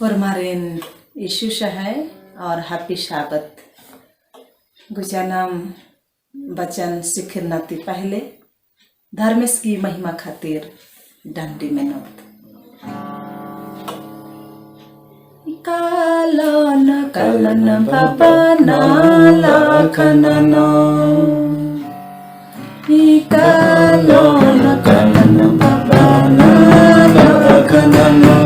Permarin Yesus Syahai और happy शाबत गुजानाम बचन सिखरनाती पहले धर्मेश की महिमा खातिर डंडी मेहनत कालन कालन बाबा नाला कननो कालन कालन बाबा नाला कननो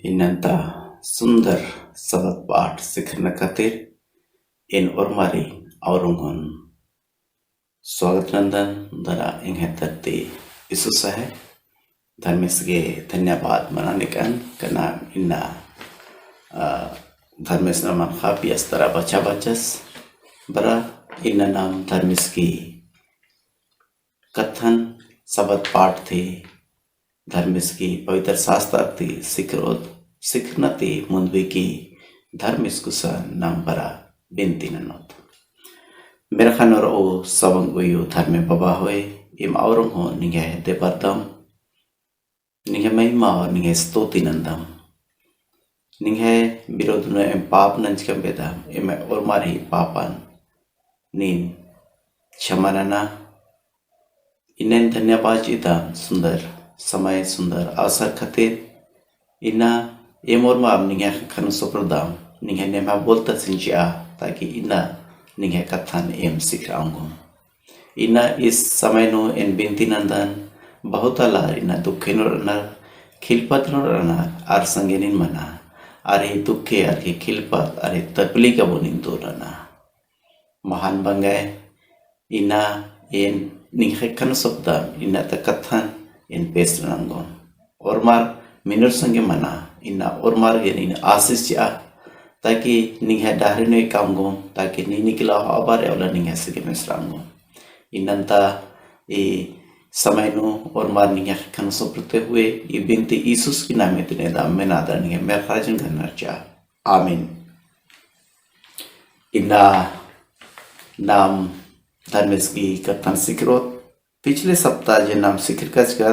इनंता सुंदर सबक पाठ सिखरना खातिर इन ओरमारी औरुंगन स्वागत नंदन दरा इंगे धरती इसूस है धर्मेश के धन्यवाद मनाने कना इन्ना धर्मेश नाम खापी अस्तरा बचा बचस बरा इन्ना नाम धर्मेश की कथन सबक पाठ थे धर्मेश की पवित्र शास्त्र थी सिखरनती मुंदवी की धर्मेश कुसा नाम बरा बिनती ननोत मेरा खानोर ओ सबंग उयु धर्मे बाबा होए इम औरंग हो निगे देवरदम निगे महिमा और निगे स्तुति नंदम निगे विरोध न एम पाप नंच के बेदा एम और मारी पापन नीन क्षमानना इन्हें धन्यवाद इता सुंदर समय सुंदर अवसर खातिर इना एमोर माम निगे खनु सुप्रदाम निगे ने मा बोलता सिंचिया ताकि इना निगे कथन एम सिखाऊंगा इना इस समय नो इन बिनती नंदन बहुत अलार इना दुखे नर खिलपत नर आर संगेनिन मना अरे दुखे अरे खिलपत अरे तकली का बोनिन दो रना महान बंगाए इना इन निगे खनु सुप्रदाम इना तकथन इन पेश रंगों और मार मिनर संगे मना इन्ना और मार के इन आशीष जा ताकि निगे डाहरे ने काम गो ताकि नी निकला अबार वाला निगे सके मिश्रांगो इन्नता ये समय नो और मार निगे खन सोप्रते हुए ये बिनती यीशुस की नाम में तने दाम में नादर निगे मेरा खाजन करना चा आमीन इन्ना नाम धर्मेश की कथन सिकरो पिछले सप्ताह जे नाम सिखर का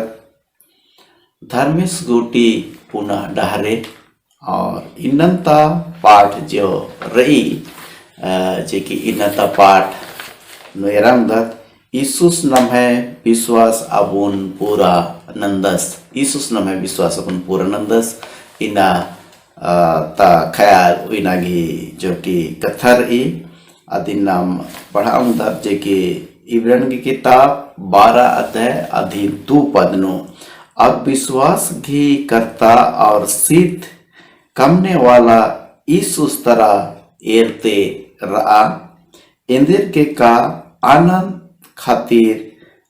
धर्मिस गोटी पुनः डहरे और इन्नता पाठ जो रही जे कि इन्नता पाठ नुरंगदत ईसुस नम है विश्वास अबुन पूरा नंदस ईसुस नम है विश्वास अबुन पूरा नंदस इना ता ख्याल इनागी जो कि कथर ई अधीन नाम पढ़ाऊंगा जे कि इब्रान की किताब 12 अध्याय अधीन 2 पद नो अब विश्वास घी करता और सिद्ध कमने वाला ईसुस तरह एरते रहा इंदिर के का आनंद खातिर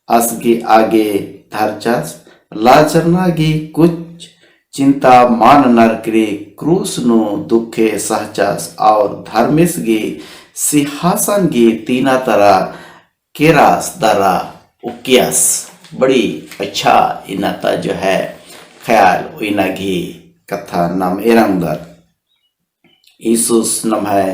असगे आगे धरचस लाजरना गी कुछ चिंता मान नरकरे क्रूस नो दुखे सहचस और धर्मिस गी सिंहासन गी तीना तरह केरास दरा उकियस बड़ी अच्छा इनाता जो है ख्याल इना घी कथा नाम एरंगदर ईसुस नम है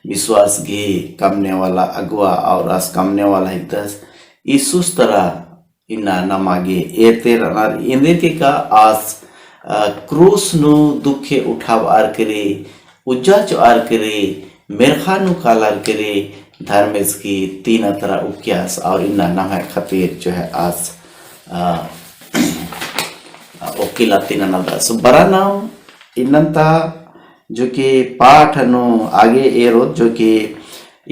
विश्वास घी कमने वाला अगुआ और अस कमने वाला हितस ईसुस तरह इना नमागे एते रनार इंदिर के का आस क्रूस नु दुखे उठाव आर करे उज्जाच आर करे मेरखानु कालार करे धर्मेश की तीन तरह उक्यास और इना नाम है खतीर जो है आज ओकिला तीन नंदा सो बरा नाम इन्नता जो कि पाठ नो आगे एरो जो कि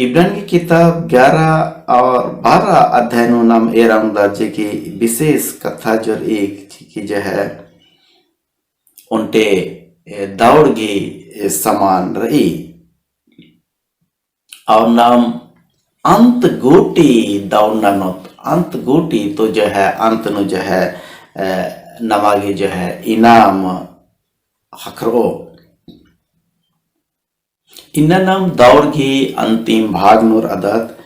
इब्रान की किताब 11 और 12 अध्याय नो नाम एराउंदा जो कि विशेष कथा जो एक की जो है उनटे दौड़ की समान रही और नाम अंत गोटी दौड़ना नो अंत गोटी तो जो है अंत नो जो है नमागे जो है इनाम हकरो इन्ना नाम दौड़ की अंतिम भाग नूर अदत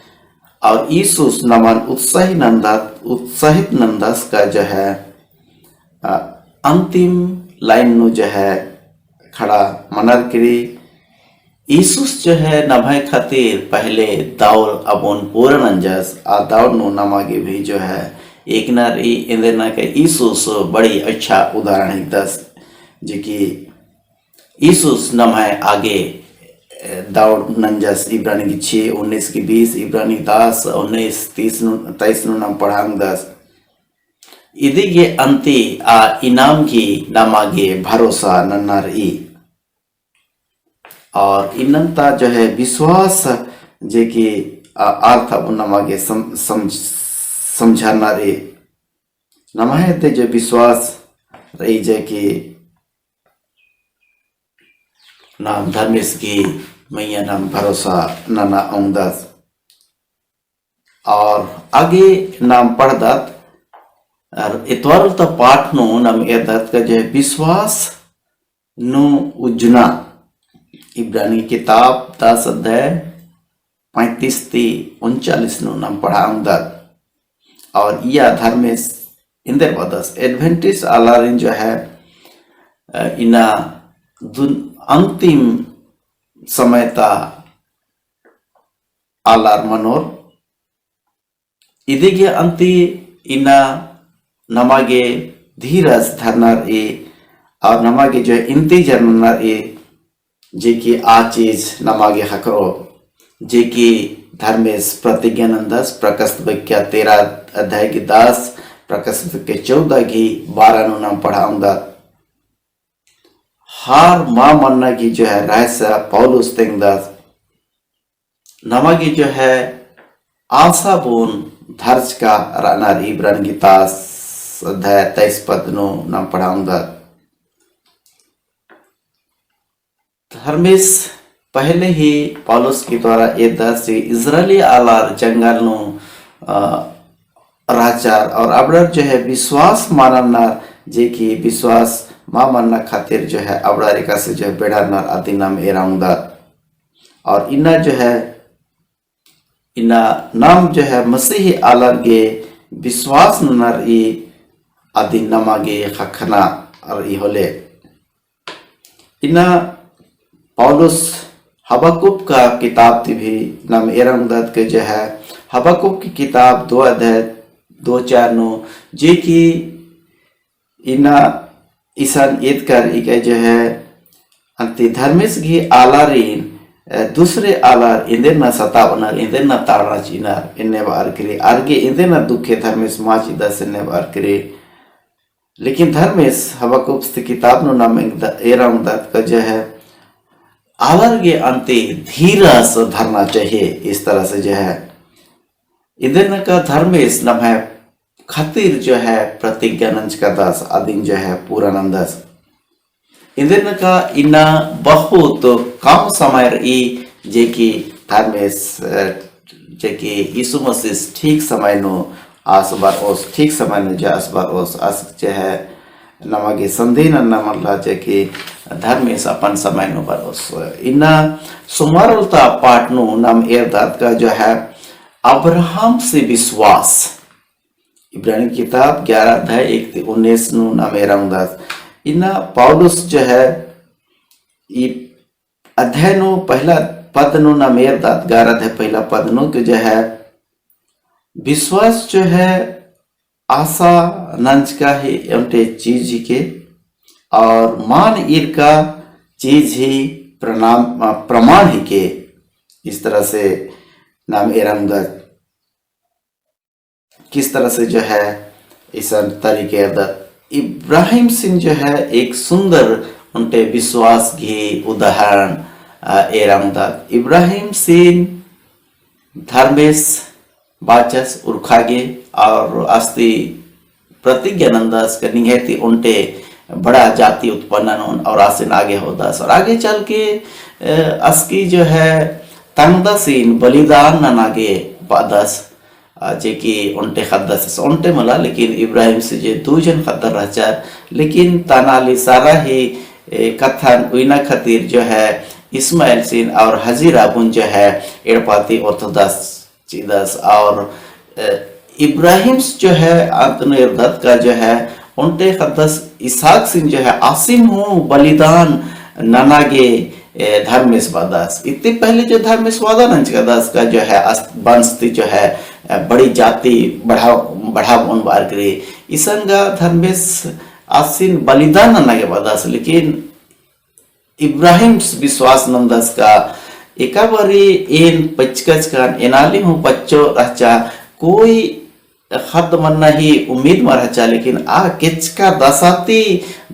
और ईसुस नमन उत्साहित नंदस का जो है अंतिम लाइन नु जो है खड़ा मनर करी ईसुस जो है नभाई खातिर पहले दौड़ अबोन पूर्ण अंजस आ दौड़ नु नमागे भी जो है एक नारी इंदर ना के ईसुस बड़ी अच्छा उदाहरण है दस जो कि ईसुस नमाय आगे दौड़ नंजस इब्रानी की 6 19 की 20 इब्रानी 10 19 30 23 नाम पढ़ांग 10 इदिगे अंति आ इनाम की नमागे भरोसा नन्नर ई और इनंता जो है विश्वास जे कि अर्थ अब नमागे समझाना रे नमाहे ते जो विश्वास रही जे कि नाम धर्मेश की मैया नाम भरोसा नाना औंदस और आगे नाम पढ़दत और इतवार तो पाठ नो नाम एदत का जो विश्वास नो उजना इब्रानी किताब 10 अध्याय 35 से 39 नो नाम पढ़ाऊंदत और यह धर्मेश इंदर बदस एडवेंटिस आलारिन जो है इना अंतिम समयता आलार मनोर इदिगे अंति इना नमागे धीरज धरनार ए और नमागे जो है इंतजार नर ए जे कि आ चीज नमागे हकरो जे कि धर्मेश प्रतिज्ञानंदस प्रकस्त वाक्य 13 अध्याय की 10 प्रकस्त वाक्य 14 की 12 नो नाम पढ़ाऊंगा हार मां मन्ना की जो है रहस्य पौलुस तेंगदास नमागी जो है आशा बोन धर्ज का रानार इब्रान की तास अध्याय 23 पद नो नाम पढ़ाऊंगा धर्मेश पहले ही पौलुस के द्वारा ये दस से इजरायली आलार जंगल नो राचार और अबड़र जो है विश्वास मानना जे की विश्वास मां मानना खातिर जो है अबड़ा रेखा से जो है बेड़ानार आदि नाम एराउंदा और इना जो है इना नाम जो है मसीही आलर के विश्वास नर ई आदि नमागे खखना और ई होले इना पौलुस हबकुक का किताब थी भी नाम एराउंदा के जो है हबकुक की किताब 2 अध्याय 2-4 नो जे की इना इसान इतकर इके जो है अंति धर्मेश की आलारीन दूसरे आलार इंदे न सतावनर इंदे न ताड़ना चीनार इन्ने बार करे आर्गे इंदे न दुखे धर्मेश माची दस इन्ने बार करे लेकिन धर्मेश हबकुक की किताब नो नाम एराम दत का जो है आलार के अंते धीरा से धरना चाहिए। इस तरह से जो है इंदे न का धर्मेश नम है खातिर जो है प्रतिज्ञा नंच का दास आदिन जो है पूरा नंदस इंदन का इना बहुत कम समय रही जेकी धर्मेश जेकी यीशु मसीह ठीक समय नो आस बार ओस ठीक समय नो जास बार ओस आस जो है नमागे संधि न नमला जेकी धर्मेश अपन समय नो बार ओस इना सुमारलता पाठ नो नाम एरदात का जो है अब्राहम से विश्वास इब्रानी किताब 11:1-19 नु नाम एरामदास इना पौलुस जो है अध्याय नो पहला पद नो नाम एरदात 11 पहला पद नो के जो है विश्वास जो है आशा नंच का ही एमटे चीज के और मान ईर का चीज ही प्रमाण ही के इस तरह से नाम एरामदास किस तरह से जो है इस तरीके इब्राहिम सिंह जो है एक सुंदर उनके विश्वास की उदाहरण एरामदास इब्राहिम सिंह धर्मेश बाचस उर्खागे और अस्ति प्रतिज्ञा नंदस करनी है थी उनके बड़ा जाति उत्पन्न और आसिन आगे होदास और आगे चल के अस्की जो है तंगदासीन बलिदान नागे बादस जेकी उनटे खद्दस उनटे मला लेकिन इब्राहिम से जे दो जन खद्दर रहचार लेकिन तानाली सारा ही कथन उइना खतीर जो है इस्माइल सिन और हजीरा बुन जो है एड़पाती ऑर्थोडॉक्स चीदस और इब्राहिम जो है अंतनिर्दत का जो है उनटे खद्दस इसहाक सिंह जो है आसिम हूँ बलिदान ननागे धर्मेश वादास इतने पहले जो धर्मेश वादा नंचकादास का जो है वंशती जो है बड़ी जाति बढ़ाव उन बार करे इसंगा धर्मेश आसिन बलिदान ननागे वादास लेकिन इब्राहिम विश्वास नंदस का एका बारी एन पचकच का एनाली हूँ बच्चों रचा कोई खद मन्ना ही उम्मीद में रचा लेकिन आ किचका दसाती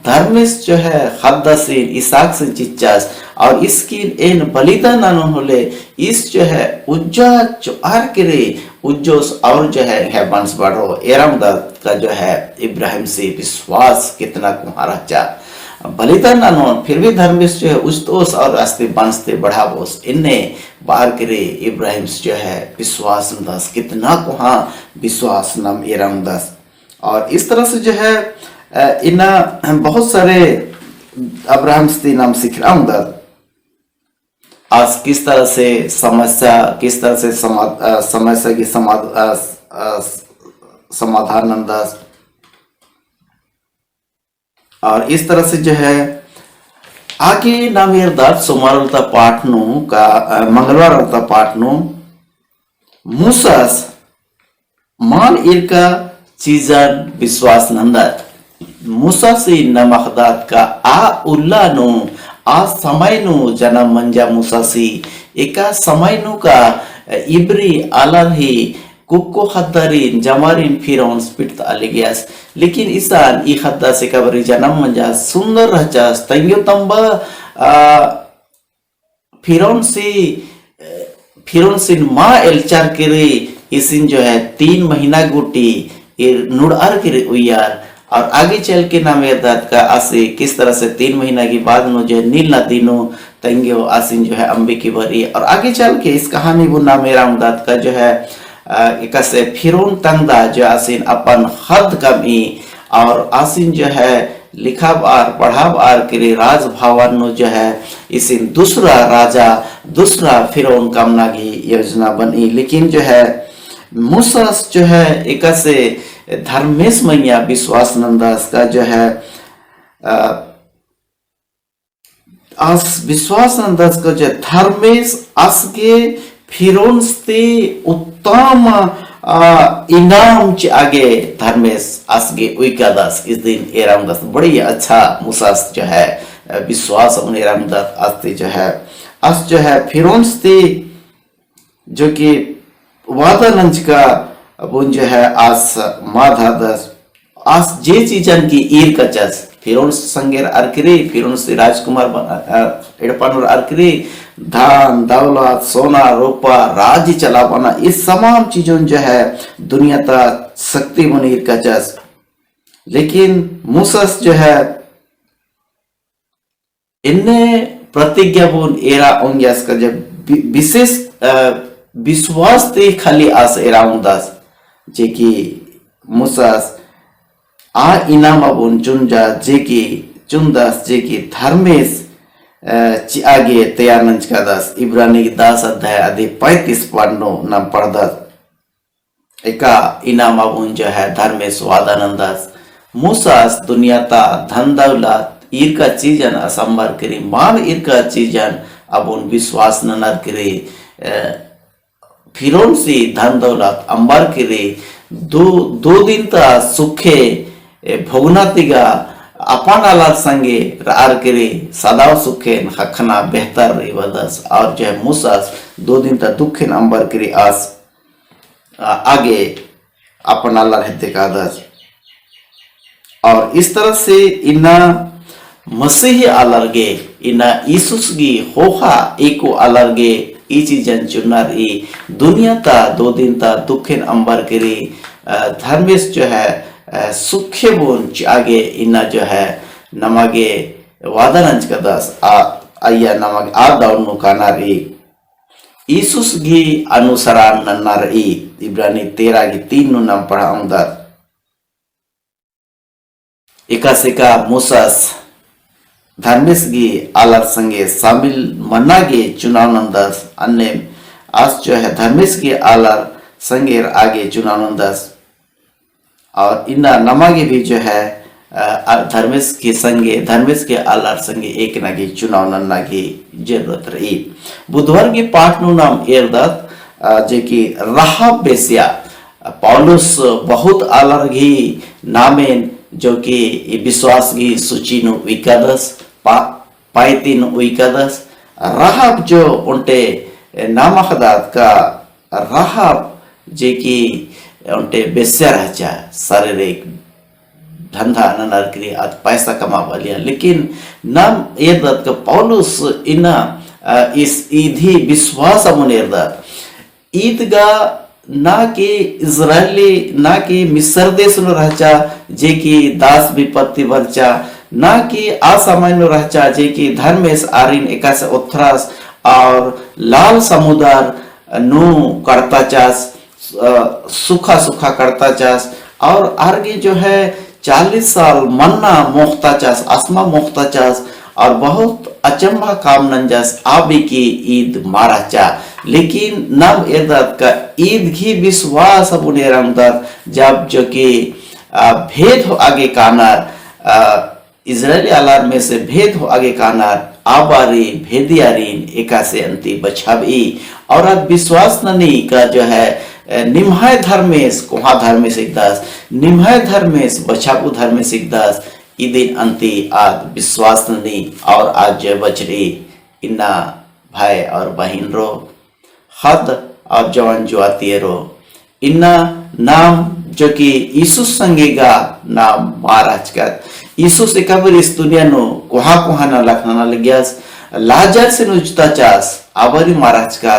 धर्मेश जो है खद्दसीन इसाक से चिच्चास और इसकी एन बलिदान होले इस जो है उज्जा चुआर करे उज्जोस और जो है वंश बढ़ो एरामदास का जो है इब्राहिम से विश्वास कितना कुम्हारा चा बलिदान फिर भी धर्मेश जो है उस्तोस और अस्ति वंशते बढ़ावोस इन्ने बाहर करे इब्राहिम जो है विश्वास नंदस कितना कुहा विश्वास नाम एरामदास और इस तरह से जो है इना बहुत सारे अब्राहम स्ती नाम सीख रहा आज किस तरह से समस्या किस तरह से समस्या की समाधान नंदस और इस तरह से जो है आगे नाम एरदात सोमवार पाठ नु का मंगलवार पाठ नु मूसस मान ईर का चीजन विश्वास नंदत मूसा से नमखदात का आ उल्ला नु आ समय नु जन्म मंजा मूसा सी एका समय नु का इब्री आलर ही कुक्को खद्दारीन जमारीन फिरौन स्पिट अलिगियास लेकिन ईसान ई खद्दा से कबरी जन्म मंजा सुंदर रहचास तंग्यो तंबा फिरौन सिन माँ एलचार करे इसिन जो है 3 महीना गुटी नुड़ार करे उयार और आगे चल के नाम एरदात का आसे किस तरह से 3 महीना के बाद नो जो नील नदी नो तंग्यो आसिन जो है अम्बे की बरी और आगे चल के इस कहानी वो नाम एरामदात का जो है से फिरौन तंगदा जो आसिन अपन हद कमी और आसिन जो है लिखा बार पढ़ा बार के राज भावन नो जो है इसिन दूसरा राजा दूसरा फिरौन कामना की योजना बनी लेकिन जो है मूसा जो है एक से धर्मेश मैया विश्वास नंदास का जो है विश्वास नंदास का जो धर्मेश असगे फिरौन से उत्तम इनाम च आगे धर्मेश आसगे उइकादास इस दिन एरामदास बड़ी अच्छा मुसास जो है विश्वास उन एरामदास आस्ते जो है अस जो है फिरोन्स थी जो कि वादानंज का बुन जो है आस माधादस आस जे चीजन की ईर का चस फिरोन्स संगेर अर्करी फिरोन्स राजकुमार एडपानुर अर्करी धान दौलत सोना रूपा राज्य चला पाना इस तमाम चीजों जो है दुनिया का शक्ति मुनीर का चस लेकिन मूसस जो है इन्हें प्रतिज्ञा बोन एरा ओंग्यास का जब विशेष विश्वास ते खाली आस एरा उंदास जे की मूसस आ इनाम बोन चुनजा जे की चुनदास जे की धर्मेश आगे तयानंज का दास इब्रानी की दास अध्याय आदि 35 पढ़नो नाम पढ़दास एका इनाम अबुन जो है धर्मेश वादानंदास मूसास दुनिया ता धन दौलत ईर का चीजन असंबर करी मान ईर का चीजन अबुन विश्वास ननर करी फिरोन सी धन दौलत अंबर करी दो दिन ता सुखे भोगनातिगा अपन आलार संगे रार करे सदाव सुखे हखना बेहतर रिवदस और जो है मूसास 2 दिन तक दुखे अंबर करे आस आगे अपन आलार रहते का दस और इस तरह से इना मसीह आलरगे इना ईसुस गी होहा एको आलरगे ई चीजन चुनार ई दुनिया ता 2 दिन ता दुखे अंबर करे धर्मेश जो है सुखे बोन आगे इन्ना जो है नमागे वादानंज का दास आया नमागे आ दाउनु कानार ईसुस गी अनुसरान नन्नार इब्रानी 13 की 3 नु नाम पढ़ा उंदार एकासेका मूसस धर्मेश गी आलर संगे शामिल मन्नागे चुनाव नंदास अन्य आज जो है धर्मेश गी आलर संगे आगे चुनाव नंदास और इन्ना नमागे भी जो है धर्मेश के संगे धर्मेश के आलार संगे एक नागी चुनाव नन्ना की जरूरत रही बुधवार की पाठ नु नाम एरदत जे की राहब बेसिया पौलुस बहुत आलार घी नामेन जो कि विश्वास की सूची नु विकादस पायती नु विकादस राहब जो उनटे नामखदात का राहब जे की उनटे बेस्या रहचा शारीरिक धंधा ननर के आज पैसा कमा लिया लेकिन नाम ये दत का पौलुस इना इस ईदी विश्वास अमुनेरदत ईदगा ना कि इजरायली ना कि मिस्र देश नु रहचा जे कि दास विपत्ति वर्चा ना कि असामान्य रहचा जे कि धर्मेश आरिन एकास उत्थरास और लाल समुद्र नु करता चास सूखा सूखा करता चास और आगे जो है 40 साल मन्ना मोखता चास आसमा मोखता चास और बहुत अचंभा काम नंजास आबी की ईद मारा चा लेकिन नब एरदत का ईद की विश्वास अब उन्हें जब जो कि भेद हो आगे कानार इजरायली आलार में से भेद हो आगे कानार आबारी भेदियारीन एका से अंति बछावी और अब विश्वास ननी का जो है निम्हाय धर्मेश कोहा धर्मेश एकदास निम्हाय धर्मेश बछापू धर्मेश एकदास इदिन अंति आज विश्वास ननी और आज जो बचरी इन्ना भाई और बहन रो हद और जवान जुआती रो इन्ना नाम जो कि यीशु संगेगा नाम महाराज का यीशु से कबर इस दुनिया नो कोहा कोहा ना लखना ना लग्यास लाजर से नुजता चास आबरी महाराज का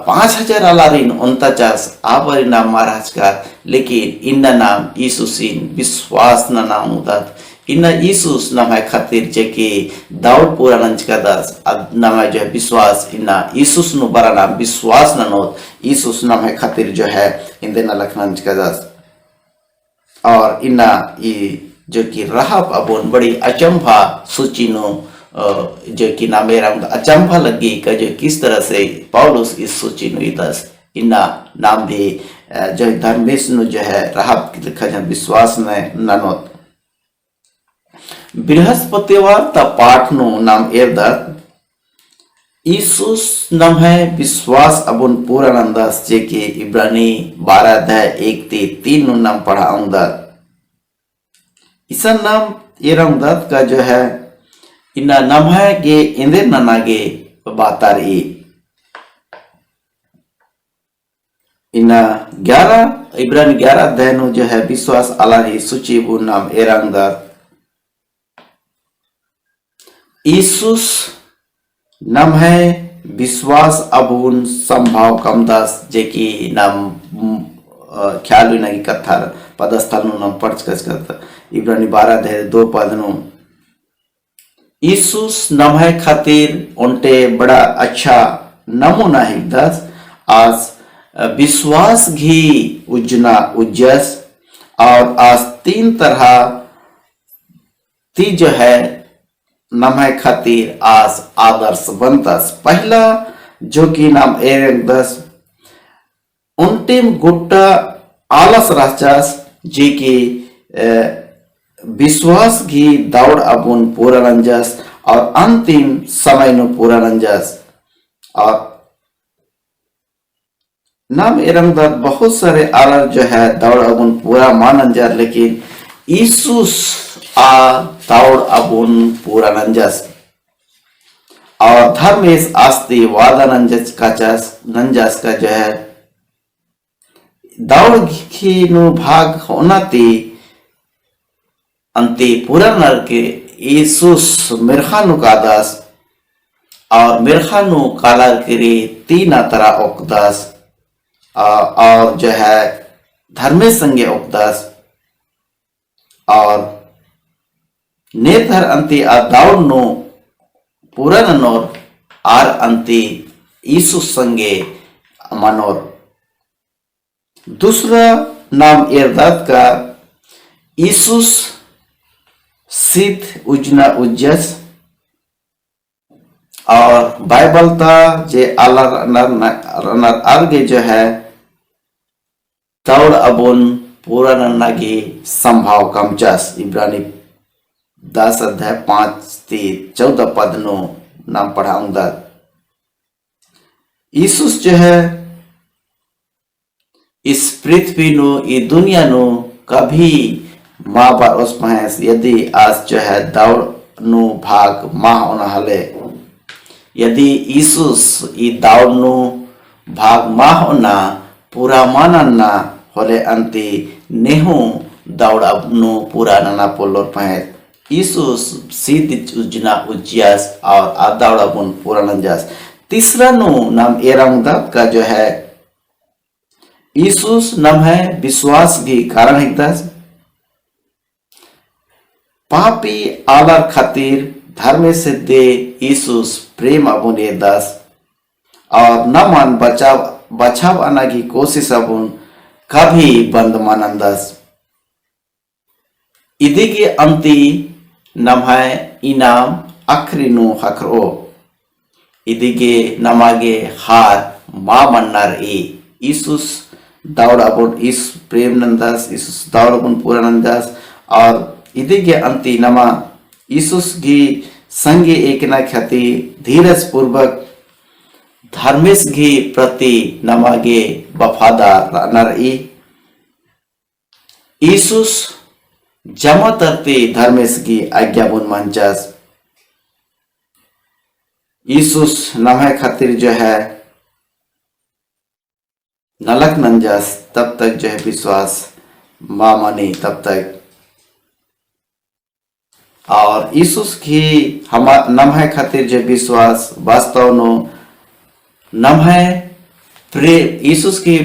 5000 अलारीन उनता चास आबरी नाम महाराज का लेकिन इन्ना नाम यीशु सिन विश्वास ना नाम उदात इन्ना यीशुस नाम है खातिर जे कि दाऊद पुरानंज का दास नाम है जो है विश्वास इन्ना यीशुस नु बरा नाम विश्वास ना नोत यीशुस नाम है खातिर जो है इंदे ना लखनंज का दास और इन्ना ये जो कि राहब अबोन बड़ी अचंभा सूची नो जो कि ना मेरा अचंभा लगी का जो किस तरह से पौलुस इस सूची नो इदस इन्ना नाम भी जो धर्मेश नु जो है राहब की लिखा जन विश्वास में ननोत बृहस्पतिवार ता पाठ नु नाम एरदत यीशुस नाम है विश्वास अबुन पूरानंदास जे के इब्रानी 12 अध्याय 1-3 नु नाम पढ़ाऊंगा। इसा नाम ये रामदास का जो है इना नाम है के इंदे ननागे बातार इना 11 इब्रानी 11 अध्याय नु जो है विश्वास आलारी सूची बु नाम एरंगदार यीशुस नाम है विश्वास अबुन संभाव कमदास जे की नाम ख्याल हुई ना की कथा पदस्थल नु नाम पढ़ करता इब्रानी 12 अध्याय 2 पद नु यीशुस नाम है खातिर उनटे बड़ा अच्छा नमूना है दस आज विश्वास घी उजना उज्जस और आज 3 तरह ती जो है नाम है खातिर आज आदर्श बनतस। पहला जो कि नाम एरंगदस उन्टिम गुट्टा आलस राचास जी की विश्वास की दौड़ अबुन पूरा रंजस और अंतिम समय नु पूरा रंजस और नाम एरंगदस बहुत सारे आलर जो है दौड़ अबुन पूरा मानंजर लेकिन यीशुस आ दौड़ अबुन पूरा नंजस और धर्मेश आस्ती वादा नंजस का जो है दौड़ की नु भाग होना ती अंति पूरा नर के यीशुस मिरखानु कादास और मिरखानु काला करी 3 तरह ओकदास और जो है धर्मेश संगे ओकदास और नेथर अंति आ दौड़ नो पूरा नोर आर अंति यीशुस संगे मनोर। दूसरा नाम एरदात का यीशुस सिद्ध उजना उज्जस और बाइबल ता जे आलर आगे जो है दौड़ अबुन पूरा नन्ना की संभाव कमचस इब्रानी 10 अध्याय 5-14 पद नो नाम पढ़ाऊंगा। यीशुस जो है इस पृथ्वी नो ये दुनिया नो कभी माँ बार उस भैंस यदि आज जो है दौड़ नो भाग माँ होना हले यदि यीशुस ये दौड़ नो भाग माँ होना पूरा मानना होले अंति नेहु दौड़ नो पूरा नना पोलोर भैंस यीशुस सीध उजना उज्जियास और आदावड़ा बुन पूरा नंजास। तीसरा नो नाम एरंगदात का जो है यीशुस नाम है विश्वास की कारण हिकदास पापी आलर खातिर धर्म सिद्धे यीशुस प्रेम अबुन दास और न मान बचाव आना की कोशिश अबुन कभी बंद मानंदास इदी के अंति नाम है इनाम आखरी नु हकरो इदी के नमागे हार मां मन्नार यीशुस दौड़ अबुन इस प्रेम नंदास यीशुस दौड़ अबुन पूरा नंदास और इदी के अंति नमा यीशुस की संगे एक ना ख्याति धीरज पूर्वक धर्मेश की प्रति नमागे वफादार नर यीशुस जमा तरते धर्मेश की आज्ञा बुन मंचास यीशुस नमः खातिर जो है नलक नंजास तब तक जो है विश्वास मां मानी तब तक और यीशुस की हम नमः खातिर जो विश्वास वास्तव नो नमः प्रेम यीशुस की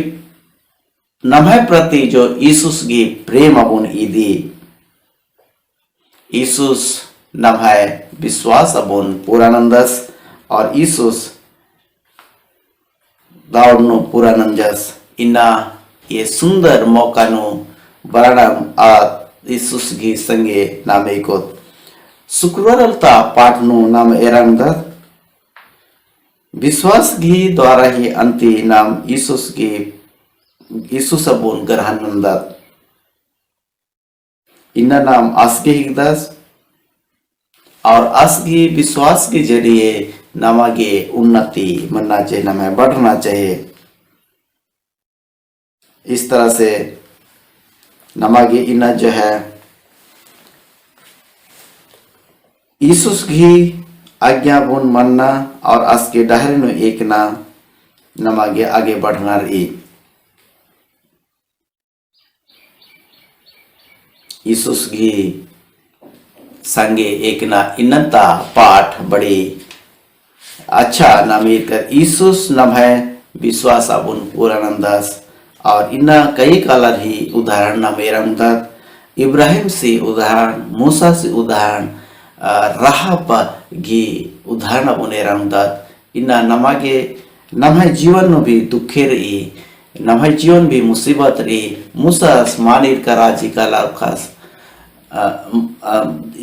नमः प्रति जो यीशुस की प्रेम अबुन ईदी यीशुस नमः विश्वास अबुन पूरानंदस और यीशुस दौड़ नो पूरानंदस इना ये सुंदर मौका नो बराडम आ यीशुस की संगे नामे को शुक्रवारता पाठ नो नाम एरंगदत विश्वास की द्वारा ही अंति नाम यीशुस की यीशुस अबुन ग्रहणंदत इन्ना नाम आसगे हिकदास और आसगी विश्वास के जरिए नमागे उन्नति बनना चाहिए, नमें बढ़ना चाहिए। इस तरह से नमागे इन्ना जो है ईसुस की आज्ञा बुन मानना और आज के डहरे नो एक ना नमागे आगे बढ़ना रही। ईसुस की संगे एक ना इन्नता पाठ बड़ी अच्छा नामीर कर ईसुस नम है विश्वास अबुन पूरानंदास और इन्ना कई कलर ही उदाहरण न मेरा इब्राहिम से उदाहरण, मूसा से उदाहरण, राहब गी उदाहरण अबुने रामदात इन्ना नमागे नम्हे जीवन नो भी दुखे रही, नम्हे जीवन भी मुसीबत रही। मूसा मानीर का राजी का लाभ खास,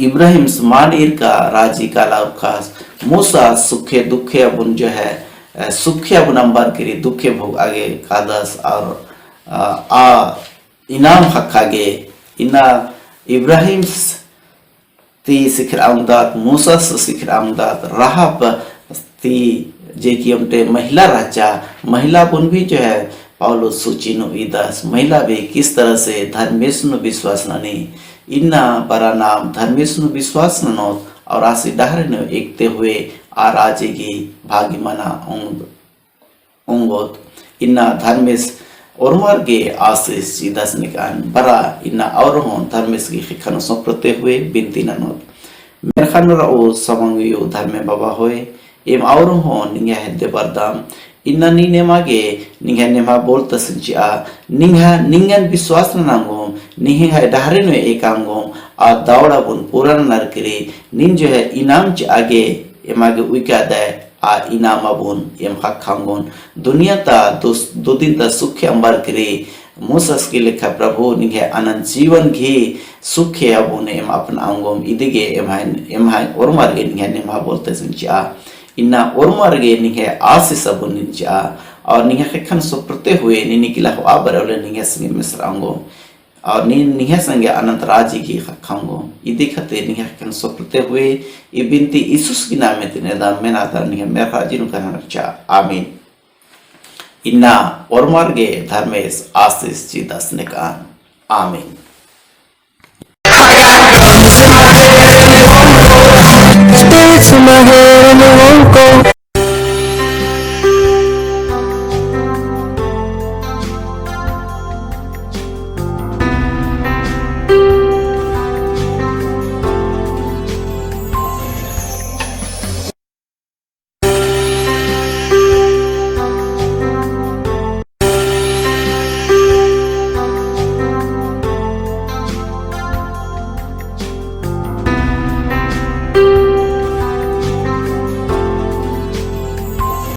इब्राहिम मानीर का राजी का लाभ खास, मूसा सुखे दुखे अबुन जो है सुखे अबुन अंबर करी दुखे भोग आगे कादस और इनाम हक्कागे इना इब्राहिम ती सिखर आमदात, मूसा सिखर आमदात, राहब ती जे की हमटे महिला राजा महिला बुन भी जो है पाउलो सूची नो इदास महिला भी किस तरह से धर्मेश नो विश्वास ननी इन्ना बड़ा नाम धर्मेश नो विश्वास ननोत और आसी डहर नो एकते हुए आ राजे की भागी मना उंगोत इन्ना धर्मेश और मर्गे आशीष सीधस निकान बरा इन्ना और हों धर्मेश की खिखन सोप्रते हुए बिनती ननोत मेरे खान रहो समंगियो धर्मे बाबा होए एम और हों निंगे हद्दे बरदाम इन्ना नीने मागे निंगे नेमा बोलता संचिया निंगन विश्वास नांगोम निंगे है डहरे नो एकांगोम आ दावड़ा बुन पुरान नरकरी निन जो है इनाम च आगे एमागे उइका दे आ इनाम अबुन एम हक खांगोन दुनिया ता दो दिन ता सुखे अंबर करे मूसस के लेखा प्रभु निगे अनंत जीवन घी सुखे अबुन एम अपन आंगोम इदिगे एम हाय और मार्गे निगे नेमा बोलते संचिया इन्ना और मार्गे निगे आशीष अबुन निंचा और निगे खखन सुप्रते हुए निनी किला हो आबरवले निगे संगे मिस्र आंगोम और निहे संगे अनंत राजी की खाऊंगो इदी खते निहे खन सोप्रते हुए ये बिनती ईसुस की नाम में तिने दाम में नाता निहे मेरा राजी नु करना चा आमीन। इन्ना और मार्गे धर्मेश आशीष जी दसने का आमीन।